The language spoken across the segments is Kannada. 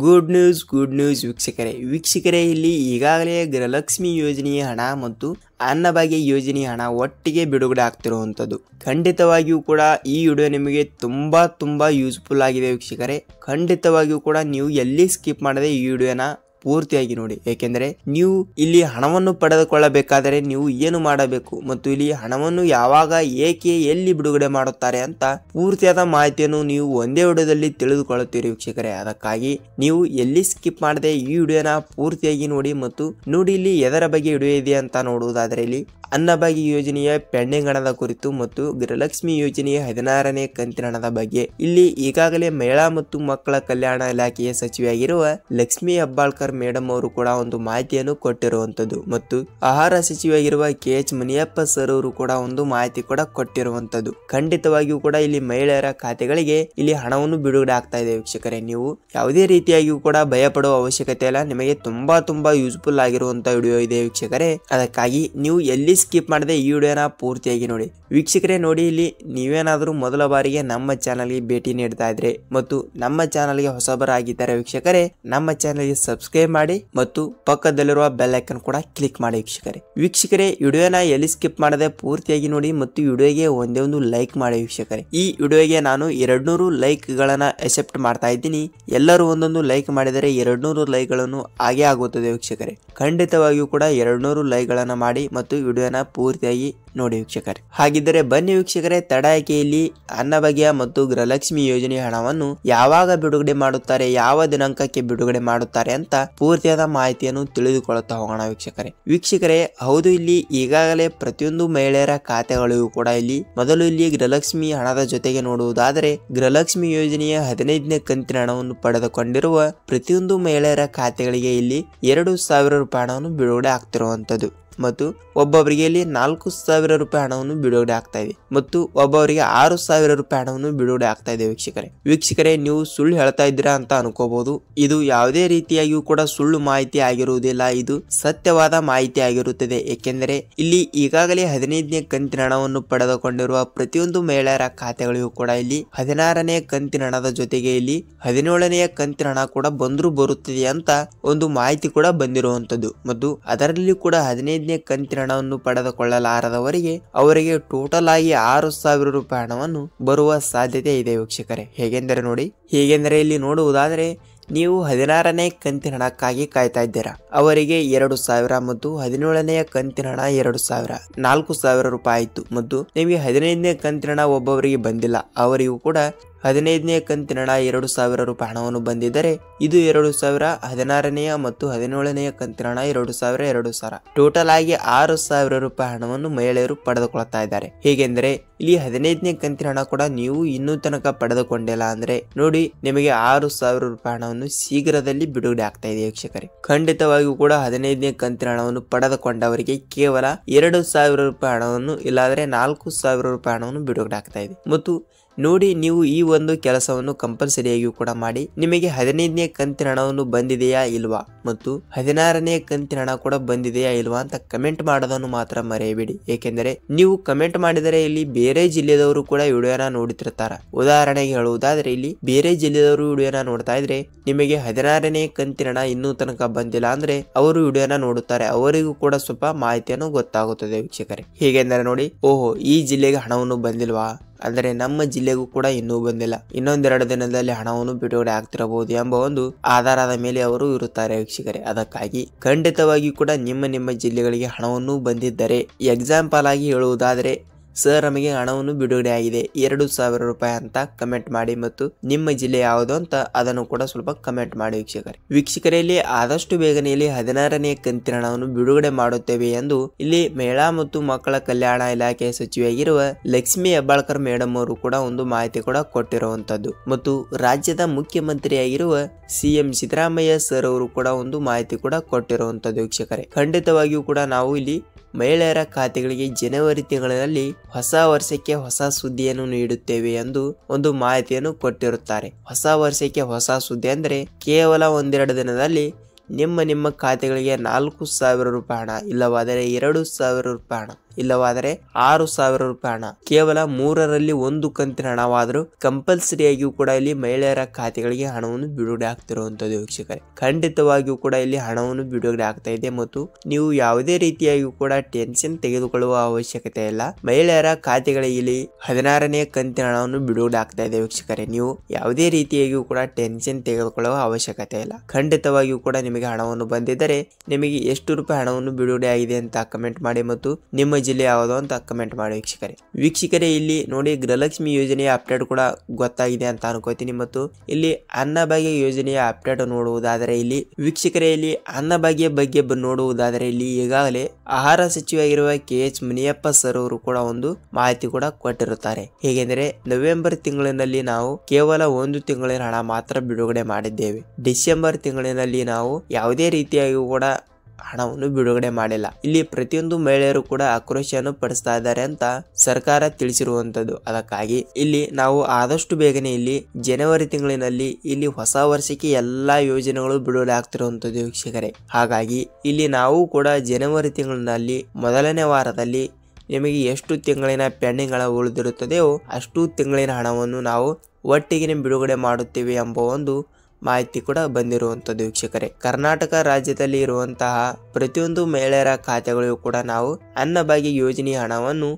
ಗುಡ್ ನ್ಯೂಸ್ ವೀಕ್ಷಕರೇ ಇಲ್ಲಿ ಈಗಾಗಲೇ ಗೃಹಲಕ್ಷ್ಮಿ ಯೋಜನೆಯ ಹಣ ಮತ್ತು ಅನ್ನಭಾಗ್ಯ ಯೋಜನೆಯ ಹಣ ಒಟ್ಟಿಗೆ ಬಿಡುಗಡೆ ಆಗ್ತಿರುವಂಥದ್ದು. ಖಂಡಿತವಾಗಿಯೂ ಕೂಡ ಈ ವಿಡಿಯೋ ನಿಮಗೆ ತುಂಬಾ ಯೂಸ್ಫುಲ್ ಆಗಿದೆ ವೀಕ್ಷಕರೇ. ಖಂಡಿತವಾಗಿಯೂ ಕೂಡ ನೀವು ಎಲ್ಲಿ ಸ್ಕಿಪ್ ಮಾಡದೆ ಈ ವಿಡಿಯೋನ ಪೂರ್ತಿಯಾಗಿ ನೋಡಿ. ಏಕೆಂದರೆ ನೀವು ಇಲ್ಲಿ ಹಣವನ್ನು ಪಡೆದುಕೊಳ್ಳಬೇಕಾದರೆ ನೀವು ಏನು ಮಾಡಬೇಕು ಮತ್ತು ಇಲ್ಲಿ ಹಣವನ್ನು ಯಾವಾಗ, ಏಕೆ, ಎಲ್ಲಿ ಬಿಡುಗಡೆ ಮಾಡುತ್ತಾರೆ ಅಂತ ಪೂರ್ತಿಯಾದ ಮಾಹಿತಿಯನ್ನು ನೀವು ಒಂದೇ ವಿಡಿಯೋದಲ್ಲಿ ತಿಳಿದುಕೊಳ್ಳುತ್ತೀರಿ ವೀಕ್ಷಕರೇ. ಅದಕ್ಕಾಗಿ ನೀವು ಎಲ್ಲಿ ಸ್ಕಿಪ್ ಮಾಡದೆ ಈ ವಿಡಿಯೋನ ಪೂರ್ತಿಯಾಗಿ ನೋಡಿ. ಮತ್ತು ನೋಡಿ ಇಲ್ಲಿ ಎದರ ಬಗ್ಗೆ ವಿಡಿಯೋ ಇದೆ ಅಂತ ನೋಡುವುದಾದರೆ ಇಲ್ಲಿ ಅನ್ನಭಾಗ್ಯ ಯೋಜನೆಯ ಪೆಂಡಿಂಗ್ ಹಣದ ಕುರಿತು ಮತ್ತು ಗೃಹಲಕ್ಷ್ಮಿ ಯೋಜನೆಯ 16ನೇ ಕಂತಿನ ಹಣದ ಬಗ್ಗೆ ಇಲ್ಲಿ ಈಗಾಗಲೇ ಮಹಿಳಾ ಮತ್ತು ಮಕ್ಕಳ ಕಲ್ಯಾಣ ಇಲಾಖೆಯ ಸಚಿವೆಯಾಗಿರುವ ಲಕ್ಷ್ಮಿ ಹೆಬ್ಬಾಳ್ಕರ್ ಮೇಡಮ್ ಅವರು ಕೂಡ ಒಂದು ಮಾಹಿತಿಯನ್ನು ಕೊಟ್ಟಿರುವಂತದ್ದು ಮತ್ತು ಆಹಾರ ಸಚಿವೆಯಾಗಿರುವ KH ಮುನಿಯಪ್ಪ ಸರ್ ಅವರು ಕೂಡ ಒಂದು ಮಾಹಿತಿ ಕೂಡ ಕೊಟ್ಟಿರುವಂತದ್ದು. ಖಂಡಿತವಾಗಿಯೂ ಕೂಡ ಇಲ್ಲಿ ಮಹಿಳೆಯರ ಖಾತೆಗಳಿಗೆ ಇಲ್ಲಿ ಹಣವನ್ನು ಬಿಡುಗಡೆ ಆಗ್ತಾ ಇದೆ ವೀಕ್ಷಕರೇ. ನೀವು ಯಾವುದೇ ರೀತಿಯಾಗಿಯೂ ಕೂಡ ಭಯ ಪಡುವ ಅವಶ್ಯಕತೆ ಇಲ್ಲ. ನಿಮಗೆ ತುಂಬಾ ಯೂಸ್ಫುಲ್ ಆಗಿರುವಂತ ವಿಡಿಯೋ ಇದೆ ವೀಕ್ಷಕರೇ. ಅದಕ್ಕಾಗಿ ನೀವು ಎಲ್ಲಿ ಸ್ಕಿಪ್ ಮಾಡದೆ ಈ ವಿಡಿಯೋನ ಪೂರ್ತಿಯಾಗಿ ನೋಡಿ ವೀಕ್ಷಕರೇ. ನೋಡಿ ಇಲ್ಲಿ ನೀವೇನಾದರೂ ಮೊದಲ ಬಾರಿಗೆ ನಮ್ಮ ಚಾನಲ್ಗೆ ಭೇಟಿ ನೀಡ್ತಾ ಇದ್ರೆ ಮತ್ತು ನಮ್ಮ ಚಾನಲ್ಗೆ ಹೊಸಬರಾಗಿದ್ದಾರೆ ವೀಕ್ಷಕರೇ, ನಮ್ಮ ಚಾನಲ್ಗೆ ಸಬ್ಸ್ಕ್ರೈಬ್ ಮಾಡಿ ಮತ್ತು ಪಕ್ಕದಲ್ಲಿರುವ ಬೆಲ್ ಐಕನ್ ಕೂಡ ಕ್ಲಿಕ್ ಮಾಡಿ ವೀಕ್ಷಕರೇ. ವಿಡಿಯೋನ ಎಲ್ಲಿ ಸ್ಕಿಪ್ ಮಾಡದೆ ಪೂರ್ತಿಯಾಗಿ ನೋಡಿ ಮತ್ತು ವಿಡಿಯೋಗೆ ಒಂದೇ ಒಂದು ಲೈಕ್ ಮಾಡಿ ವೀಕ್ಷಕರೇ. ಈ ವಿಡಿಯೋಗೆ ನಾನು 200 ಲೈಕ್ ಗಳನ್ನ ಅಕ್ಸೆಪ್ಟ್ ಮಾಡ್ತಾ ಇದ್ದೀನಿ. ಎಲ್ಲರೂ ಒಂದೊಂದು ಲೈಕ್ ಮಾಡಿದರೆ 200 ಲೈಕ್ ಗಳನ್ನು ಆಗೇ ಆಗುತ್ತದೆ ವೀಕ್ಷಕರೇ. ಖಂಡಿತವಾಗಿಯೂ ಕೂಡ 200 ಲೈಕ್ ಗಳನ್ನ ಮಾಡಿ ಮತ್ತು ವಿಡಿಯೋನ ಪೂರ್ತಿಯಾಗಿ ನೋಡಿ ವೀಕ್ಷಕರೇ. ಹಾಗಿದ್ದರೆ ಬನ್ನಿ ವೀಕ್ಷಕರೇ, ತಡಾಕೆಯಲ್ಲಿ ಅನ್ನಭಾಗ್ಯ ಮತ್ತು ಗೃಹಲಕ್ಷ್ಮಿ ಯೋಜನೆಯ ಹಣವನ್ನು ಯಾವಾಗ ಬಿಡುಗಡೆ ಮಾಡುತ್ತಾರೆ, ಯಾವ ದಿನಾಂಕಕ್ಕೆ ಬಿಡುಗಡೆ ಮಾಡುತ್ತಾರೆ ಅಂತ ಪೂರ್ತಿಯಾದ ಮಾಹಿತಿಯನ್ನು ತಿಳಿದುಕೊಳ್ಳುತ್ತಾ ಹೋಗೋಣ ವೀಕ್ಷಕರೇ. ಹೌದು, ಇಲ್ಲಿ ಈಗಾಗಲೇ ಪ್ರತಿಯೊಂದು ಮಹಿಳೆಯರ ಖಾತೆಗಳಿಗೂ ಕೂಡ ಇಲ್ಲಿ ಮೊದಲು ಇಲ್ಲಿ ಗೃಹಲಕ್ಷ್ಮಿ ಹಣದ ಜೊತೆಗೆ ನೋಡುವುದಾದರೆ ಗೃಹಲಕ್ಷ್ಮಿ ಯೋಜನೆಯ 15ನೇ ಕಂತಿನ ಹಣವನ್ನು ಪಡೆದುಕೊಂಡಿರುವ ಪ್ರತಿಯೊಂದು ಮಹಿಳೆಯರ ಖಾತೆಗಳಿಗೆ ಇಲ್ಲಿ 2,000 ರೂಪಾಯಿ ಹಣವನ್ನು ಬಿಡುಗಡೆ ಆಗ್ತಿರುವಂತದ್ದು ಮತ್ತು ಒಬ್ಬೊಬ್ಬರಿಗೆ ಇಲ್ಲಿ 4,000 ರೂಪಾಯಿ ಹಣವನ್ನು ಬಿಡುಗಡೆ ಆಗ್ತಾ ಇದೆ ಮತ್ತು ಒಬ್ಬೊಬ್ಬರಿಗೆ 6,000 ರೂಪಾಯಿ ಹಣವನ್ನು ಬಿಡುಗಡೆ ಆಗ್ತಾ ಇದೆ ವೀಕ್ಷಕರೇ. ನೀವು ಸುಳ್ಳು ಹೇಳ್ತಾ ಇದ್ದೀರಾ ಅಂತ ಅನ್ಕೋಬಹುದು. ಇದು ಯಾವುದೇ ರೀತಿಯಾಗಿಯೂ ಕೂಡ ಸುಳ್ಳು ಮಾಹಿತಿ ಆಗಿರುವುದಿಲ್ಲ, ಇದು ಸತ್ಯವಾದ ಮಾಹಿತಿ ಆಗಿರುತ್ತದೆ. ಏಕೆಂದರೆ ಇಲ್ಲಿ ಈಗಾಗಲೇ 15ನೇ ಕಂತಿನ ಹಣವನ್ನು ಪಡೆದುಕೊಂಡಿರುವ ಪ್ರತಿಯೊಂದು ಮಹಿಳೆಯರ ಖಾತೆಗಳಿಗೂ ಕೂಡ ಇಲ್ಲಿ 16ನೇ ಕಂತಿನ ಹಣದ ಜೊತೆಗೆ ಇಲ್ಲಿ 17ನೇ ಕಂತಿನ ಹಣ ಕೂಡ ಬರುತ್ತದೆ ಅಂತ ಒಂದು ಮಾಹಿತಿ ಕೂಡ ಬಂದಿರುವಂತದ್ದು ಮತ್ತು ಅದರಲ್ಲಿ ಕೂಡ 15ನೇ ಕಂತಿನ ಹಣವನ್ನು ಪಡೆದುಕೊಳ್ಳಲಾರದವರಿಗೆ ಅವರಿಗೆ ಟೋಟಲ್ ಆಗಿ 6,000 ರೂಪಾಯಿ ಹಣವನ್ನು ಬರುವ ಸಾಧ್ಯತೆ ಇದೆ ವೀಕ್ಷಕರೇ. ಹೇಗೆಂದರೆ ಇಲ್ಲಿ ನೋಡುವುದಾದರೆ ನೀವು 16ನೇ ಕಂತಿನ ಹಣಕ್ಕಾಗಿ ಕಾಯ್ತಾ ಇದ್ದೀರಾ, ಅವರಿಗೆ 2,000 ಮತ್ತು 17ನೇ ಕಂತಿನ ಹಣ 2,000, 4,000 ರೂಪಾಯಿ ಆಯ್ತು ಮತ್ತು ನಿಮಗೆ 15ನೇ ಕಂತಿನ ಹಣ ಒಬ್ಬೊಬ್ಬರಿಗೆ ಬಂದಿಲ್ಲ, ಅವರಿಗೂ ಕೂಡ 15ನೇ ಕಂತಿನ ಹಣ 2,000 ರೂಪಾಯಿ ಹಣವನ್ನು ಬಂದಿದ್ದರೆ ಇದು 2,000, 16ನೇ ಮತ್ತು 17ನೇ ಕಂತಿನ ಹಣ 2,000 ಟೋಟಲ್ ಆಗಿ 6,000 ರೂಪಾಯಿ ಹಣವನ್ನು ಮಹಿಳೆಯರು ಪಡೆದುಕೊಳ್ತಾ ಇದ್ದಾರೆ. ಹೇಗೆಂದರೆ ಇಲ್ಲಿ 15ನೇ ಕಂತಿನ ಹಣ ಕೂಡ ನೀವು ಇನ್ನೂ ತನಕ ಪಡೆದುಕೊಂಡಿಲ್ಲ ಅಂದ್ರೆ ನೋಡಿ ನಿಮಗೆ 6,000 ರೂಪಾಯಿ ಹಣವನ್ನು ಶೀಘ್ರದಲ್ಲಿ ಬಿಡುಗಡೆ ಆಗ್ತಾ ಇದೆ ವೀಕ್ಷಕರೇ. ಖಂಡಿತವಾಗಿಯೂ ಕೂಡ 15ನೇ ಕಂತಿನ ಹಣವನ್ನು ಪಡೆದುಕೊಂಡವರಿಗೆ ಕೇವಲ 2,000 ರೂಪಾಯಿ ಹಣವನ್ನು ಇಲ್ಲಾದ್ರೆ 4,000 ರೂಪಾಯಿ ಹಣವನ್ನು ಬಿಡುಗಡೆ ಆಗ್ತಾ ಇದೆ ಮತ್ತು ನೋಡಿ ನೀವು ಈ ಒಂದು ಕೆಲಸವನ್ನು ಕಂಪಲ್ಸರಿಯಾಗಿಯೂ ಕೂಡ ಮಾಡಿ. ನಿಮಗೆ 15ನೇ ಕಂತಿನ ಹಣವನ್ನು ಬಂದಿದೆಯಾ ಇಲ್ವಾ ಮತ್ತು 16ನೇ ಕಂತಿನ ಹಣ ಕೂಡ ಬಂದಿದೆಯಾ ಇಲ್ವಾ ಅಂತ ಕಮೆಂಟ್ ಮಾಡೋದನ್ನು ಮಾತ್ರ ಮರೆಯಬೇಡಿ. ಏಕೆಂದರೆ ನೀವು ಕಮೆಂಟ್ ಮಾಡಿದರೆ ಇಲ್ಲಿ ಬೇರೆ ಜಿಲ್ಲೆದವರು ಕೂಡ ವಿಡಿಯೋನ ನೋಡುತ್ತಿರ್ತಾರ. ಉದಾಹರಣೆಗೆ ಹೇಳುವುದಾದ್ರೆ ಇಲ್ಲಿ ಬೇರೆ ಜಿಲ್ಲೆದವರು ವಿಡಿಯೋನ ನೋಡ್ತಾ ಇದ್ರೆ ನಿಮಗೆ 16ನೇ ಕಂತಿನ ಹಣ ಇನ್ನೂ ತನಕ ಬಂದಿಲ್ಲ ಅಂದ್ರೆ ಅವರು ವಿಡಿಯೋನ ನೋಡುತ್ತಾರೆ, ಅವರಿಗೂ ಕೂಡ ಸ್ವಲ್ಪ ಮಾಹಿತಿಯನ್ನು ಗೊತ್ತಾಗುತ್ತದೆ ವೀಕ್ಷಕರೇ. ಹೇಗೆಂದರೆ ನೋಡಿ, ಓಹೋ ಈ ಜಿಲ್ಲೆಗೆ ಹಣವನ್ನು ಬಂದಿಲ್ವಾ ಅಂದ್ರೆ ನಮ್ಮ ಜಿಲ್ಲೆಗೂ ಕೂಡ ಇನ್ನೂ ಬಂದಿಲ್ಲ, ಇನ್ನೊಂದೆರಡು ದಿನದಲ್ಲಿ ಹಣವನ್ನು ಬಿಡುಗಡೆ ಆಗ್ತಿರಬಹುದು ಎಂಬ ಒಂದು ಆಧಾರದ ಮೇಲೆ ಅವರು ಇರುತ್ತಾರೆ ವೀಕ್ಷಕರೇ. ಅದಕ್ಕಾಗಿ ಖಂಡಿತವಾಗಿ ಕೂಡ ನಿಮ್ಮ ಜಿಲ್ಲೆಗಳಿಗೆ ಹಣವನ್ನು ಬಂದಿದ್ದರೆ, ಎಕ್ಸಾಂಪಲ್ ಆಗಿ ಹೇಳುವುದಾದರೆ ಸರ್ ನಮಗೆ ಹಣವನ್ನು ಬಿಡುಗಡೆ ಆಗಿದೆ 2,000 ರೂಪಾಯಿ ಅಂತ ಕಮೆಂಟ್ ಮಾಡಿ ಮತ್ತು ನಿಮ್ಮ ಜಿಲ್ಲೆ ಯಾವುದು ಅಂತ ಅದನ್ನು ಕೂಡ ಸ್ವಲ್ಪ ಕಮೆಂಟ್ ಮಾಡಿ ವೀಕ್ಷಕರೇ. ಇಲ್ಲಿ ಆದಷ್ಟು ಬೇಗನೆ ಇಲ್ಲಿ 16ನೇ ಕಂತಿನ ಹಣವನ್ನು ಬಿಡುಗಡೆ ಮಾಡುತ್ತೇವೆ ಎಂದು ಇಲ್ಲಿ ಮಹಿಳಾ ಮತ್ತು ಮಕ್ಕಳ ಕಲ್ಯಾಣ ಇಲಾಖೆಯ ಸಚಿವೆಯಾಗಿರುವ ಲಕ್ಷ್ಮಿ ಹೆಬ್ಬಾಳ್ಕರ್ ಮೇಡಮ್ ಅವರು ಕೂಡ ಒಂದು ಮಾಹಿತಿ ಕೂಡ ಕೊಟ್ಟಿರುವಂತದ್ದು ಮತ್ತು ರಾಜ್ಯದ ಮುಖ್ಯಮಂತ್ರಿಯಾಗಿರುವ CM ಸಿದ್ದರಾಮಯ್ಯ ಸರ್ ಅವರು ಕೂಡ ಒಂದು ಮಾಹಿತಿ ಕೂಡ ಕೊಟ್ಟಿರುವಂತದ್ದು ವೀಕ್ಷಕರೇ. ಖಂಡಿತವಾಗಿಯೂ ಕೂಡ ನಾವು ಇಲ್ಲಿ ಮಹಿಳೆಯರ ಖಾತೆಗಳಿಗೆ ಜನವರಿ ತಿಂಗಳಿನಲ್ಲಿ ಹೊಸ ವರ್ಷಕ್ಕೆ ಹೊಸ ಸುದ್ದಿಯನ್ನು ನೀಡುತ್ತೇವೆ ಎಂದು ಒಂದು ಮಾಹಿತಿಯನ್ನು ಕೊಟ್ಟಿರುತ್ತಾರೆ. ಹೊಸ ವರ್ಷಕ್ಕೆ ಹೊಸ ಸುದ್ದಿ ಅಂದ್ರೆ ಕೇವಲ ಒಂದೆರಡು ದಿನದಲ್ಲಿ ನಿಮ್ಮ ಖಾತೆಗಳಿಗೆ 4,000 ರೂಪಾಯಿ ಹಣ ಇಲ್ಲವಾದರೆ 2,000 ರೂಪಾಯಿ ಹಣ ಇಲ್ಲವಾದರೆ 6,000 ರೂಪಾಯಿ ಹಣ. ಕೇವಲ 3ರಲ್ಲಿ 1 ಕಂತಿನ ಹಣವಾದರೂ ಕಂಪಲ್ಸರಿಯಾಗಿಯೂ ಕೂಡ ಇಲ್ಲಿ ಮಹಿಳೆಯರ ಖಾತೆಗಳಿಗೆ ಹಣವನ್ನು ಬಿಡುಗಡೆ ಆಗ್ತಿರುವಂತದ್ದು ವೀಕ್ಷಕರೇ. ಖಂಡಿತವಾಗಿಯೂ ಕೂಡ ಇಲ್ಲಿ ಹಣವನ್ನು ಬಿಡುಗಡೆ ಆಗ್ತಾ ಇದೆ ಮತ್ತು ನೀವು ಯಾವುದೇ ರೀತಿಯಾಗಿಯೂ ಕೂಡ ಟೆನ್ಷನ್ ತೆಗೆದುಕೊಳ್ಳುವ ಅವಶ್ಯಕತೆ ಇಲ್ಲ. ಮಹಿಳೆಯರ ಖಾತೆಗಳಿಗೆ ಇಲ್ಲಿ 16ನೇ ಕಂತಿನ ಹಣವನ್ನು ಬಿಡುಗಡೆ ಆಗ್ತಾ ಇದೆ ವೀಕ್ಷಕರೇ. ನೀವು ಯಾವುದೇ ರೀತಿಯಾಗಿಯೂ ಕೂಡ ಟೆನ್ಷನ್ ತೆಗೆದುಕೊಳ್ಳುವ ಅವಶ್ಯಕತೆ ಇಲ್ಲ. ಖಂಡಿತವಾಗಿಯೂ ಕೂಡ ನಿಮಗೆ ಹಣವನ್ನು ಬಂದಿದ್ದರೆ ನಿಮಗೆ ಎಷ್ಟು ರೂಪಾಯಿ ಹಣವನ್ನು ಬಿಡುಗಡೆ ಆಗಿದೆ ಅಂತ ಕಮೆಂಟ್ ಮಾಡಿ ಮತ್ತು ನಿಮ್ಮ ಜಿಲ್ಲೆ ಯಾವುದು ಅಂತ ಕಮೆಂಟ್ ಮಾಡಿ ವೀಕ್ಷಕರೇ. ಇಲ್ಲಿ ನೋಡಿ ಗೃಹಲಕ್ಷ್ಮಿ ಯೋಜನೆಯ ಅಪ್ಡೇಟ್ ಕೂಡ ಗೊತ್ತಾಗಿದೆ ಅಂತ ಅನ್ಕೋತೀನಿ ಮತ್ತು ಇಲ್ಲಿ ಅನ್ನಭಾಗ್ಯ ಯೋಜನೆಯ ಅಪ್ಡೇಟ್ ನೋಡುವುದಾದರೆ ಇಲ್ಲಿ ವೀಕ್ಷಕರೇ ಇಲ್ಲಿ ಅನ್ನಭಾಗ್ಯ ಬಗ್ಗೆ ನೋಡುವುದಾದರೆ ಇಲ್ಲಿ ಈಗಾಗಲೇ ಆಹಾರ ಸಚಿವರಾಗಿರುವ KH ಮುನಿಯಪ್ಪ ಸರ್ ಅವರು ಕೂಡ ಒಂದು ಮಾಹಿತಿ ಕೂಡ ಕೊಟ್ಟಿರುತ್ತಾರೆ. ಹೇಗೆಂದರೆ ನವೆಂಬರ್ ತಿಂಗಳಿನಲ್ಲಿ ನಾವು ಕೇವಲ 1 ತಿಂಗಳಿನ ಹಣ ಮಾತ್ರ ಬಿಡುಗಡೆ ಮಾಡಿದ್ದೇವೆ. ಡಿಸೆಂಬರ್ ತಿಂಗಳಿನಲ್ಲಿ ನಾವು ಯಾವುದೇ ರೀತಿಯಾಗಿ ಕೂಡ ಹಣವನ್ನು ಬಿಡುಗಡೆ ಮಾಡಿಲ್ಲ. ಇಲ್ಲಿ ಪ್ರತಿಯೊಂದು ಮಹಿಳೆಯರು ಕೂಡ ಆಕ್ರೋಶವನ್ನು ಪಡಿಸ್ತಾ ಇದ್ದಾರೆ ಅಂತ ಸರ್ಕಾರ ತಿಳಿಸಿರುವಂತದ್ದು. ಅದಕ್ಕಾಗಿ ಇಲ್ಲಿ ನಾವು ಆದಷ್ಟು ಬೇಗನೆ ಇಲ್ಲಿ ಜನವರಿ ತಿಂಗಳಿನಲ್ಲಿ ಇಲ್ಲಿ ಹೊಸ ವರ್ಷಕ್ಕೆ ಎಲ್ಲಾ ಯೋಜನೆಗಳು ಬಿಡುಗಡೆ ಆಗ್ತಿರುವಂತದ್ದು ವೀಕ್ಷಕರೇ. ಹಾಗಾಗಿ ಇಲ್ಲಿ ನಾವು ಕೂಡ ಜನವರಿ ತಿಂಗಳಿನಲ್ಲಿ ಮೊದಲನೇ ವಾರದಲ್ಲಿ ನಿಮಗೆ ಎಷ್ಟು ತಿಂಗಳಿನ ಪೆಂಡಿಂಗ್ ಹಣ ಉಳಿದಿರುತ್ತದೆಯೋ ಅಷ್ಟು ತಿಂಗಳಿನ ಹಣವನ್ನು ನಾವು ಒಟ್ಟಿಗೆ ಬಿಡುಗಡೆ ಮಾಡುತ್ತೇವೆ ಎಂಬ ಒಂದು ಮಾಹಿತಿ ಕೂಡ ಬಂದಿರುವಂತದ್ದು ವೀಕ್ಷಕರೇ. ಕರ್ನಾಟಕ ರಾಜ್ಯದಲ್ಲಿ ಇರುವಂತಹ ಪ್ರತಿಯೊಂದು ಮಹಿಳೆಯರ ಖಾತೆಗಳಿಗೂ ಕೂಡ ನಾವು ಅನ್ನಭಾಗ್ಯ ಯೋಜನೆಯ ಹಣವನ್ನು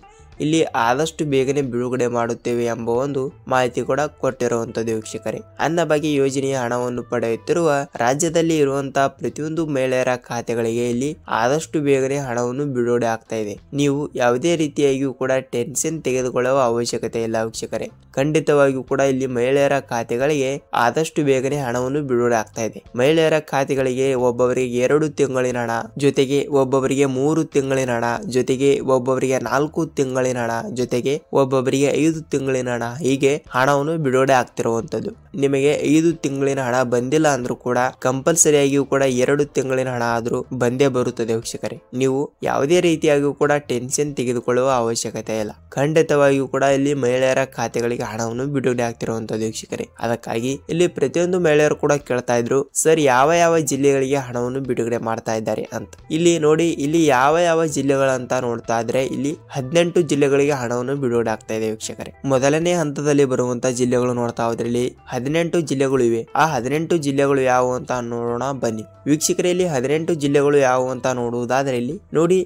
ಇಲ್ಲಿ ಆದಷ್ಟು ಬೇಗನೆ ಬಿಡುಗಡೆ ಮಾಡುತ್ತೇವೆ ಎಂಬ ಒಂದು ಮಾಹಿತಿ ಕೂಡ ಕೊಟ್ಟಿರುವಂತದ್ದು ವೀಕ್ಷಕರೇ. ಅನ್ನಭಾಗ್ಯ ಯೋಜನೆಯ ಹಣವನ್ನು ಪಡೆಯುತ್ತಿರುವ ರಾಜ್ಯದಲ್ಲಿ ಇರುವಂತಹ ಪ್ರತಿಯೊಂದು ಮಹಿಳೆಯರ ಖಾತೆಗಳಿಗೆ ಇಲ್ಲಿ ಆದಷ್ಟು ಬೇಗನೆ ಹಣವನ್ನು ಬಿಡುಗಡೆ ಆಗ್ತಾ ಇದೆ. ನೀವು ಯಾವುದೇ ರೀತಿಯಾಗಿಯೂ ಕೂಡ ಟೆನ್ಷನ್ ತೆಗೆದುಕೊಳ್ಳುವ ಅವಶ್ಯಕತೆ ಇಲ್ಲ ವೀಕ್ಷಕರೇ. ಖಂಡಿತವಾಗಿಯೂ ಕೂಡ ಇಲ್ಲಿ ಮಹಿಳೆಯರ ಖಾತೆಗಳಿಗೆ ಆದಷ್ಟು ಬೇಗನೆ ಹಣವನ್ನು ಬಿಡುಗಡೆ ಆಗ್ತಾ ಇದೆ. ಮಹಿಳೆಯರ ಖಾತೆಗಳಿಗೆ ಒಬ್ಬೊಬ್ಬರಿಗೆ 2 ತಿಂಗಳಿನ ಹಣ, ಜೊತೆಗೆ ಒಬ್ಬೊಬ್ಬರಿಗೆ 3 ತಿಂಗಳಿನ ಹಣ, ಜೊತೆಗೆ ಒಬ್ಬೊಬ್ಬರಿಗೆ 4 ತಿಂಗಳಿನ ಹಣ, ಜೊತೆಗೆ ಒಬ್ಬೊಬ್ಬರಿಗೆ 5 ತಿಂಗಳಿನ ಹಣ, ಹೀಗೆ ಹಣವನ್ನು ಬಿಡುಗಡೆ ಆಗ್ತಿರುವಂತದ್ದು. ನಿಮಗೆ 5 ತಿಂಗಳಿನ ಹಣ ಬಂದಿಲ್ಲ ಅಂದ್ರೂ ಕೂಡ ಕಂಪಲ್ಸರಿಯಾಗಿಯೂ ಕೂಡ 2 ತಿಂಗಳಿನ ಹಣ ಆದ್ರೂ ಬಂದೇ ಬರುತ್ತದೆ ವೀಕ್ಷಕರೇ. ನೀವು ಯಾವುದೇ ರೀತಿಯಾಗಿಯೂ ಕೂಡ ಟೆನ್ಷನ್ ತೆಗೆದುಕೊಳ್ಳುವ ಅವಶ್ಯಕತೆ ಇಲ್ಲ. ಖಂಡಿತವಾಗಿಯೂ ಕೂಡ ಇಲ್ಲಿ ಮಹಿಳೆಯರ ಖಾತೆಗಳಿಗೆ ಹಣವನ್ನು ಬಿಡುಗಡೆ ಆಗ್ತಿರುವಂತದ್ದು ವೀಕ್ಷಕರೇ. ಅದಕ್ಕಾಗಿ ಇಲ್ಲಿ ಪ್ರತಿಯೊಂದು ಮಹಿಳೆಯರು ಕೂಡ ಕೇಳ್ತಾ ಇದ್ರು, ಸರ್ ಯಾವ ಯಾವ ಜಿಲ್ಲೆಗಳಿಗೆ ಹಣವನ್ನು ಬಿಡುಗಡೆ ಮಾಡ್ತಾ ಇದ್ದಾರೆ ಅಂತ. ಇಲ್ಲಿ ನೋಡಿ, ಇಲ್ಲಿ ಯಾವ ಯಾವ ಜಿಲ್ಲೆಗಳಂತ ನೋಡ್ತಾ ಇದ್ರೆ ಇಲ್ಲಿ 18 ಜಿಲ್ಲೆಗಳಿಗೆ ಹಣವನ್ನು ಬಿಡುಗಡೆ ಆಗ್ತಾ ಇದೆ ವೀಕ್ಷಕರೇ. ಮೊದಲನೇ ಹಂತದಲ್ಲಿ ಬರುವಂತಹ ಜಿಲ್ಲೆಗಳು ನೋಡ್ತಾ ಹೋದ್ರೆ ಇಲ್ಲಿ 18 ಜಿಲ್ಲೆಗಳು ಇವೆ. ಆ 18 ಜಿಲ್ಲೆಗಳು ಯಾವುವು ಅಂತ ನೋಡೋಣ ಬನ್ನಿ ವೀಕ್ಷಕರೇ. ಇಲ್ಲಿ 18 ಜಿಲ್ಲೆಗಳು ಯಾವುವು ಅಂತ ನೋಡುವುದಾದ್ರೆ ಇಲ್ಲಿ ನೋಡಿ,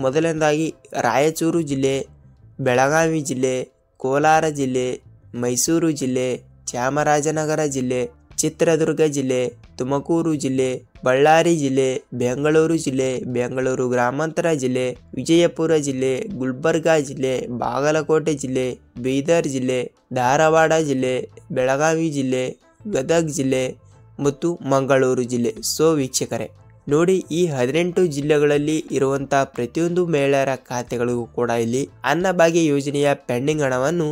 ಮೊದಲನೇದಾಗಿ ರಾಯಚೂರು ಜಿಲ್ಲೆ, ಬೆಳಗಾವಿ ಜಿಲ್ಲೆ, ಕೋಲಾರ ಜಿಲ್ಲೆ, ಮೈಸೂರು ಜಿಲ್ಲೆ, ಚಾಮರಾಜನಗರ ಜಿಲ್ಲೆ, ಚಿತ್ರದುರ್ಗ ಜಿಲ್ಲೆ, ತುಮಕೂರು ಜಿಲ್ಲೆ, ಬಳ್ಳಾರಿ ಜಿಲ್ಲೆ, ಬೆಂಗಳೂರು ಜಿಲ್ಲೆ, ಬೆಂಗಳೂರು ಗ್ರಾಮಾಂತರ ಜಿಲ್ಲೆ, ವಿಜಯಪುರ ಜಿಲ್ಲೆ, ಗುಲ್ಬರ್ಗಾ ಜಿಲ್ಲೆ, ಬಾಗಲಕೋಟೆ ಜಿಲ್ಲೆ, ಬೀದರ್ ಜಿಲ್ಲೆ, ಧಾರವಾಡ ಜಿಲ್ಲೆ, ಬೆಳಗಾವಿ ಜಿಲ್ಲೆ, ಗದಗ ಜಿಲ್ಲೆ ಮತ್ತು ಮಂಗಳೂರು ಜಿಲ್ಲೆ. ಸೊ ವೀಕ್ಷಕರೇ ನೋಡಿ, ಈ 18 ಜಿಲ್ಲೆಗಳಲ್ಲಿ ಇರುವಂತಹ ಪ್ರತಿಯೊಂದು ಮಹಿಳೆಯರ ಖಾತೆಗಳಿಗೂ ಕೂಡ ಇಲ್ಲಿ ಅನ್ನಭಾಗ್ಯ ಯೋಜನೆಯ ಪೆಂಡಿಂಗ್ ಹಣವನ್ನು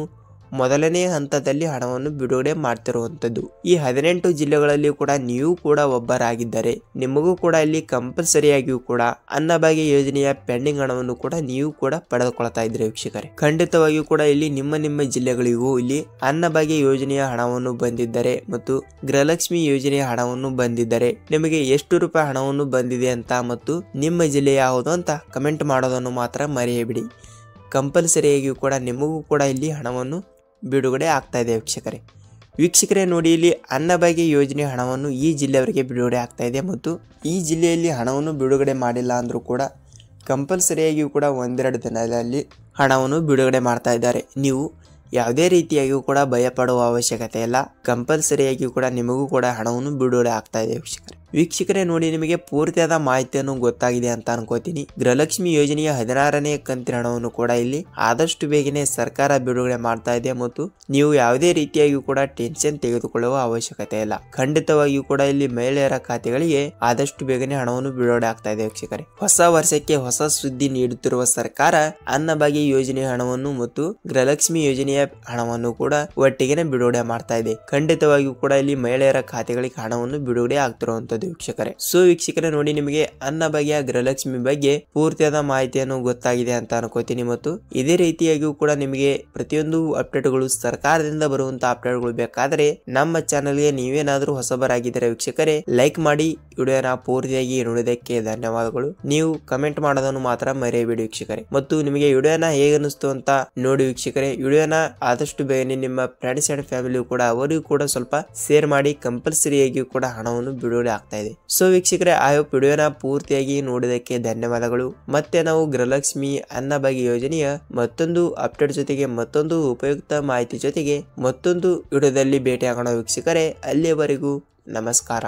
ಮೊದಲನೇ ಹಂತದಲ್ಲಿ ಹಣವನ್ನು ಬಿಡುಗಡೆ ಮಾಡ್ತಿರುವಂತದ್ದು. ಈ 18 ಜಿಲ್ಲೆಗಳಲ್ಲಿ ಕೂಡ ನೀವು ಕೂಡ ಒಬ್ಬರಾಗಿದ್ದರೆ ನಿಮಗೂ ಕೂಡ ಇಲ್ಲಿ ಕಂಪಲ್ಸರಿಯಾಗಿಯೂ ಕೂಡ ಅನ್ನಭಾಗ್ಯ ಯೋಜನೆಯ ಪೆಂಡಿಂಗ್ ಹಣವನ್ನು ಕೂಡ ನೀವು ಕೂಡ ಪಡೆದುಕೊಳ್ತಾ ಇದ್ರಿ ವೀಕ್ಷಕರೇ. ಖಂಡಿತವಾಗಿಯೂ ಕೂಡ ಇಲ್ಲಿ ನಿಮ್ಮ ಜಿಲ್ಲೆಗಳಿಗೂ ಇಲ್ಲಿ ಅನ್ನಭಾಗ್ಯ ಯೋಜನೆಯ ಹಣವನ್ನು ಬಂದಿದ್ದರೆ ಮತ್ತು ಗೃಹಲಕ್ಷ್ಮಿ ಯೋಜನೆಯ ಹಣವನ್ನು ಬಂದಿದ್ದರೆ ನಿಮಗೆ ಎಷ್ಟು ರೂಪಾಯಿ ಹಣವನ್ನು ಬಂದಿದೆ ಅಂತ ಮತ್ತು ನಿಮ್ಮ ಜಿಲ್ಲೆ ಯಾವುದು ಅಂತ ಕಮೆಂಟ್ ಮಾಡೋದನ್ನು ಮಾತ್ರ ಮರೆಯಬೇಡಿ. ಕಂಪಲ್ಸರಿಯಾಗಿಯೂ ಕೂಡ ನಿಮಗೂ ಕೂಡ ಇಲ್ಲಿ ಹಣವನ್ನು ಬಿಡುಗಡೆ ಆಗ್ತಾ ಇದೆ ವೀಕ್ಷಕರೇ. ನೋಡಿ, ಇಲ್ಲಿ ಅನ್ನಭಾಗ್ಯ ಯೋಜನೆ ಹಣವನ್ನು ಈ ಜಿಲ್ಲೆಯವರಿಗೆ ಬಿಡುಗಡೆ ಆಗ್ತಾ ಇದೆ ಮತ್ತು ಈ ಜಿಲ್ಲೆಯಲ್ಲಿ ಹಣವನ್ನು ಬಿಡುಗಡೆ ಮಾಡಿಲ್ಲ ಅಂದರೂ ಕೂಡ ಕಂಪಲ್ಸರಿಯಾಗಿಯೂ ಕೂಡ 1-2 ದಿನದಲ್ಲಿ ಹಣವನ್ನು ಬಿಡುಗಡೆ ಮಾಡ್ತಾ ಇದ್ದಾರೆ. ನೀವು ಯಾವುದೇ ರೀತಿಯಾಗಿಯೂ ಕೂಡ ಭಯಪಡುವ ಅವಶ್ಯಕತೆ ಇಲ್ಲ. ಕಂಪಲ್ಸರಿಯಾಗಿಯೂ ಕೂಡ ನಿಮಗೂ ಕೂಡ ಹಣವನ್ನು ಬಿಡುಗಡೆ ಆಗ್ತಾ ಇದೆ ವೀಕ್ಷಕರೇ. ನೋಡಿ, ನಿಮಗೆ ಪೂರ್ತಿಯಾದ ಮಾಹಿತಿಯನ್ನು ಗೊತ್ತಾಗಿದೆ ಅಂತ ಅನ್ಕೋತೀನಿ. ಗೃಹಲಕ್ಷ್ಮಿ ಯೋಜನೆಯ 16ನೇ ಕಂತಿನ ಹಣವನ್ನು ಕೂಡ ಇಲ್ಲಿ ಆದಷ್ಟು ಬೇಗನೆ ಸರ್ಕಾರ ಬಿಡುಗಡೆ ಮಾಡ್ತಾ ಇದೆ ಮತ್ತು ನೀವು ಯಾವುದೇ ರೀತಿಯಾಗಿಯೂ ಕೂಡ ಟೆನ್ಷನ್ ತೆಗೆದುಕೊಳ್ಳುವ ಅವಶ್ಯಕತೆ ಇಲ್ಲ. ಖಂಡಿತವಾಗಿಯೂ ಕೂಡ ಇಲ್ಲಿ ಮಹಿಳೆಯರ ಖಾತೆಗಳಿಗೆ ಆದಷ್ಟು ಬೇಗನೆ ಹಣವನ್ನು ಬಿಡುಗಡೆ ಆಗ್ತಾ ಇದೆ ವೀಕ್ಷಕರೇ. ಹೊಸ ವರ್ಷಕ್ಕೆ ಹೊಸ ಸುದ್ದಿ ನೀಡುತ್ತಿರುವ ಸರ್ಕಾರ ಅನ್ನಭಾಗ್ಯ ಯೋಜನೆಯ ಹಣವನ್ನು ಮತ್ತು ಗೃಹಲಕ್ಷ್ಮಿ ಯೋಜನೆಯ ಹಣವನ್ನು ಕೂಡ ಒಟ್ಟಿಗೆ ಬಿಡುಗಡೆ ಮಾಡ್ತಾ ಇದೆ. ಖಂಡಿತವಾಗಿಯೂ ಕೂಡ ಇಲ್ಲಿ ಮಹಿಳೆಯರ ಖಾತೆಗಳಿಗೆ ಹಣವನ್ನು ಬಿಡುಗಡೆ ಆಗ್ತಿರುವಂತದ್ದು ವೀಕ್ಷಕರೇ. ಸೊ ವೀಕ್ಷಕರೇ ನೋಡಿ, ನಿಮಗೆ ಅನ್ನಭಾಗ್ಯ ಗೃಹಲಕ್ಷ್ಮಿ ಬಗ್ಗೆ ಪೂರ್ತಿಯಾದ ಮಾಹಿತಿಯನ್ನು ಗೊತ್ತಾಗಿದೆ ಅಂತ ಅನ್ಕೋತೀನಿ ಮತ್ತು ಇದೇ ರೀತಿಯಾಗಿಯೂ ಕೂಡ ನಿಮಗೆ ಪ್ರತಿಯೊಂದು ಅಪ್ಡೇಟ್ಗಳು ಸರ್ಕಾರದಿಂದ ಬರುವಂತಹ ಅಪ್ಡೇಟ್ಗಳು ಬೇಕಾದರೆ ನಮ್ಮ ಚಾನೆಲ್ಗೆ ನೀವೇನಾದ್ರೂ ಹೊಸಬರಾಗಿದ್ದರೆ ವೀಕ್ಷಕರೇ ಲೈಕ್ ಮಾಡಿ, ವಿಡಿಯೋನ ಪೂರ್ತಿಯಾಗಿ ನೋಡಿದ್ದಕ್ಕೆ ಧನ್ಯವಾದಗಳು. ನೀವು ಕಮೆಂಟ್ ಮಾಡೋದನ್ನು ಮಾತ್ರ ಮರೆಯಬೇಡಿ ವೀಕ್ಷಕರೇ. ಮತ್ತು ನಿಮಗೆ ವಿಡಿಯೋನ ಹೇಗೆ ಅನಿಸ್ತು ಅಂತ ನೋಡಿ ವೀಕ್ಷಕರೇ. ವಿಡಿಯೋನ ಆದಷ್ಟು ಬೇಗನೆ ನಿಮ್ಮ ಫ್ರೆಂಡ್ಸ್ ಅಂಡ್ ಫ್ಯಾಮಿಲಿ ಕೂಡ ಅವರಿಗೂ ಕೂಡ ಸ್ವಲ್ಪ ಶೇರ್ ಮಾಡಿ. ಕಂಪಲ್ಸರಿಯಾಗಿ ಕೂಡ ಹಣವನ್ನು ಬಿಡುಗಡೆ ಆಗ್ತಾ ಇದೆ. ಸೊ ವೀಕ್ಷಕರೇ, ಆ ವಿಡಿಯೋನ ಪೂರ್ತಿಯಾಗಿ ನೋಡಿದಕ್ಕೆ ಧನ್ಯವಾದಗಳು. ಮತ್ತೆ ನಾವು ಗೃಹಲಕ್ಷ್ಮಿ ಅನ್ನಭಾಗ್ಯ ಯೋಜನೆಯ ಮತ್ತೊಂದು ಅಪ್ಡೇಟ್ ಜೊತೆಗೆ ಮತ್ತೊಂದು ಉಪಯುಕ್ತ ಮಾಹಿತಿ ಜೊತೆಗೆ ಮತ್ತೊಂದು ವಿಡಿಯೋದಲ್ಲಿ ಭೇಟಿಯಾಗೋಣ ವೀಕ್ಷಕರೇ. ಅಲ್ಲಿಯವರೆಗೂ ನಮಸ್ಕಾರ.